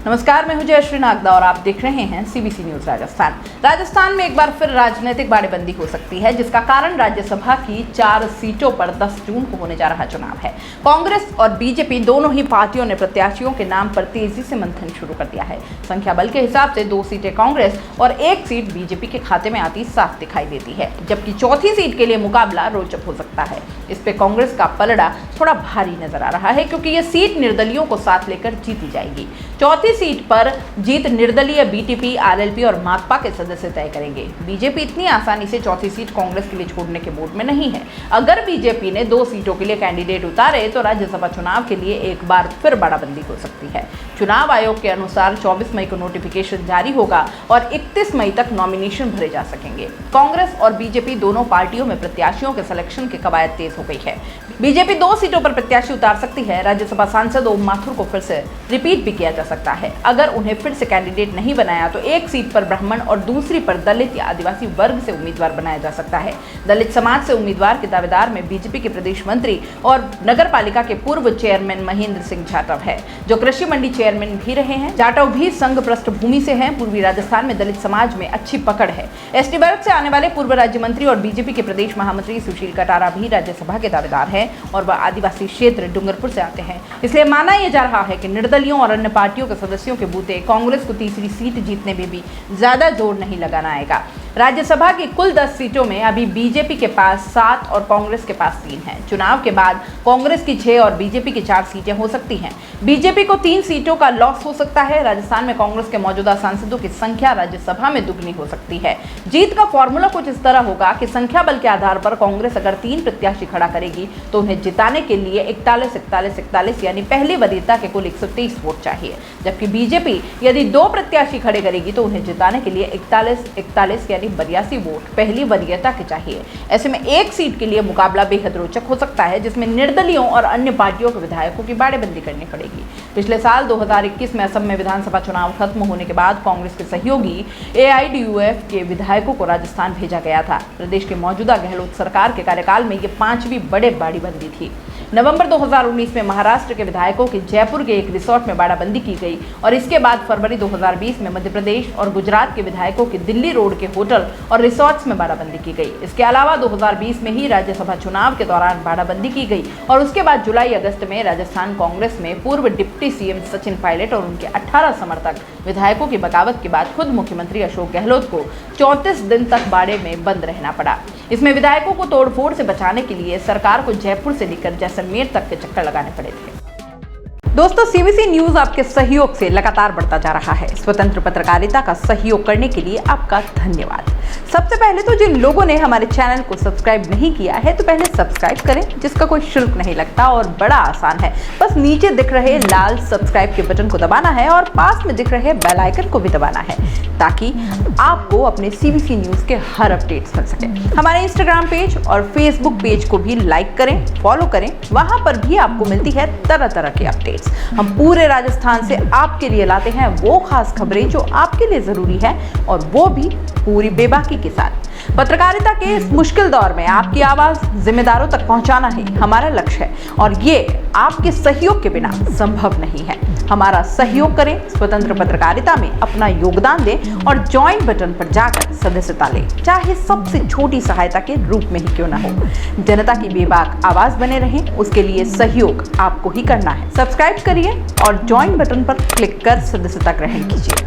नमस्कार, मैं हूं जयश्री नागदा और आप देख रहे हैं सीबीसी न्यूज राजस्थान। राजस्थान में एक बार फिर राजनीतिक बाड़ेबंदी हो सकती है, जिसका कारण राज्यसभा की 4 सीटों पर 10 जून को होने जा रहा चुनाव है। कांग्रेस और बीजेपी दोनों ही पार्टियों ने प्रत्याशियों के नाम पर तेजी से मंथन शुरू कर दिया है। संख्या बल के हिसाब से 2 सीटें कांग्रेस और 1 सीट बीजेपी के खाते में आती साफ दिखाई देती है, जबकि चौथी सीट के लिए मुकाबला रोचक हो सकता है। इस पे कांग्रेस का पलड़ा थोड़ा भारी नजर आ रहा है, क्योंकि ये सीट निर्दलियों को साथ लेकर जीती जाएगी। चौथी सीट पर जीत निर्दलीय बीटीपी, आरएलपी और माकपा के सदस्य तय करेंगे। बीजेपी इतनी आसानी से चौथी सीट कांग्रेस के लिए छोड़ने के मूड में नहीं है। अगर बीजेपी ने 2 सीटों के लिए कैंडिडेट उतारे तो राज्यसभा चुनाव के लिए एक बार फिर बाड़ाबंदी हो सकती है। चुनाव आयोग के अनुसार 24 मई को नोटिफिकेशन जारी होगा और 31 मई तक नॉमिनेशन भरे जा सकेंगे। कांग्रेस और बीजेपी दोनों पार्टियों में प्रत्याशियों के सिलेक्शन की कवायद तेज हो गई है। बीजेपी 2 सीटों पर प्रत्याशी उतार सकती है। राज्यसभा सांसद ओम माथुर को फिर से रिपीट भी किया जा सकता है। अगर उन्हें फिर से कैंडिडेट नहीं बनाया तो एक सीट पर ब्राह्मण और दूसरी पर दलित या आदिवासी वर्ग से उम्मीदवार बनाया जा सकता है। दलित समाज से उम्मीदवार के दावेदार में बीजेपी के प्रदेश मंत्री और नगर पालिका के पूर्व चेयरमैन महेंद्र सिंह जाटव है, जो कृषि मंडी चेयरमैन भी रहे हैं। जाटव भी संघ पृष्ठभूमि से हैं। पूर्वी राजस्थान में दलित समाज में अच्छी पकड़ है। एसटी वर्ग से आने वाले पूर्व राज्य मंत्री और बीजेपी के प्रदेश महामंत्री सुशील कटारा भी राज्यसभा के दावेदार हैं और वह आदिवासी क्षेत्र डूंगरपुर से आते हैं। इसलिए माना यह जा रहा है कि निर्दलियों और अन्य पार्टियों के सदस्यों के बूते कांग्रेस को तीसरी सीट जीतने में भी ज्यादा जोर नहीं लगाना आएगा। राज्यसभा की कुल 10 सीटों में अभी बीजेपी के पास 7 और कांग्रेस के पास 3 है। चुनाव के बाद कांग्रेस की 6 और बीजेपी की 4 सीटें हो सकती हैं। बीजेपी को 3 सीटों का लॉस हो सकता है। राजस्थान में कांग्रेस के मौजूदा सांसदों की संख्या राज्यसभा में दुगनी हो सकती है। जीत का फॉर्मूला कुछ इस तरह होगा कि संख्या बल के आधार पर कांग्रेस अगर 3 प्रत्याशी खड़ा करेगी तो उन्हें जिताने के लिए 41 यानी पहली वरीयता के कुल 123 वोट चाहिए, जबकि बीजेपी यदि 2 प्रत्याशी खड़े करेगी तो उन्हें जिताने के लिए 41 यानी 82 वोट पहली वरीयता के चाहिए। ऐसे में एक सीट के लिए मुकाबला बेहद रोचक हो सकता है, जिसमें निर्दलियों और अन्य पार्टियों के विधायकों की बाड़ेबंदी करनी पड़ेगी। पिछले साल 2021 में असम में विधानसभा चुनाव खत्म होने के बाद कांग्रेस के सहयोगी AIDUF के विधायकों को राजस्थान भेजा गया था। प्रदेश के मौजूदा गहलोत सरकार के कार्यकाल में ये 5वीं बड़े बाड़ेबंदी थी। नवंबर 2019 में महाराष्ट्र के विधायकों की जयपुर के एक रिसोर्ट में बाड़ाबंदी की गई और इसके बाद फरवरी 2020 में मध्य प्रदेश और गुजरात के विधायकों की दिल्ली रोड के होटल और रिसोर्ट्स में बाड़ाबंदी की गई। इसके अलावा 2020 में ही राज्यसभा चुनाव के दौरान बाड़ाबंदी की गई और उसके बाद जुलाई-अगस्त में राजस्थान कांग्रेस में पूर्व डिप्टी सीएम सचिन पायलट और उनके 18 समर्थक विधायकों की बगावत के बाद खुद मुख्यमंत्री अशोक गहलोत को 34 दिन तक बाड़े में बंद रहना पड़ा। इसमें विधायकों को तोड़फोड़ से बचाने के लिए सरकार को जयपुर से लेकर जैसलमेर तक के चक्कर लगाने पड़े थे। दोस्तों, सीबीसी न्यूज आपके सहयोग से लगातार बढ़ता जा रहा है। स्वतंत्र पत्रकारिता का सहयोग करने के लिए आपका धन्यवाद। सबसे पहले तो जिन लोगों ने हमारे चैनल को सब्सक्राइब नहीं किया है तो पहले सब्सक्राइब करें, जिसका कोई शुल्क नहीं लगता और बड़ा आसान है। बस नीचे दिख रहे लाल सब्सक्राइब के बटन को दबाना है और पास में दिख रहे बेल आइकन को भी दबाना है, ताकि आपको अपने सीबीसी न्यूज के हर अपडेट्स मिल सके। हमारे इंस्टाग्राम पेज और फेसबुक पेज को भी लाइक करें, फॉलो करें। वहां पर भी आपको मिलती है तरह तरह की अपडेट्स। हम पूरे राजस्थान से आपके लिए लाते हैं वो खास खबरें जो आपके लिए जरूरी है, और वो भी पूरी बेबाकी के साथ। पत्रकारिता के इस मुश्किल दौर में आपकी आवाज जिम्मेदारों तक पहुंचाना ही हमारा लक्ष्य है, और ये आपके सहयोग के बिना संभव नहीं है। हमारा सहयोग करें, स्वतंत्र पत्रकारिता में अपना योगदान दें और ज्वाइन बटन पर जाकर सदस्यता लें, चाहे सबसे छोटी सहायता के रूप में ही क्यों न हो। जनता की बेबाक आवाज बने रहें, उसके लिए सहयोग आपको ही करना है। सब्सक्राइब करिए और ज्वाइन बटन पर क्लिक कर सदस्यता ग्रहण कीजिए।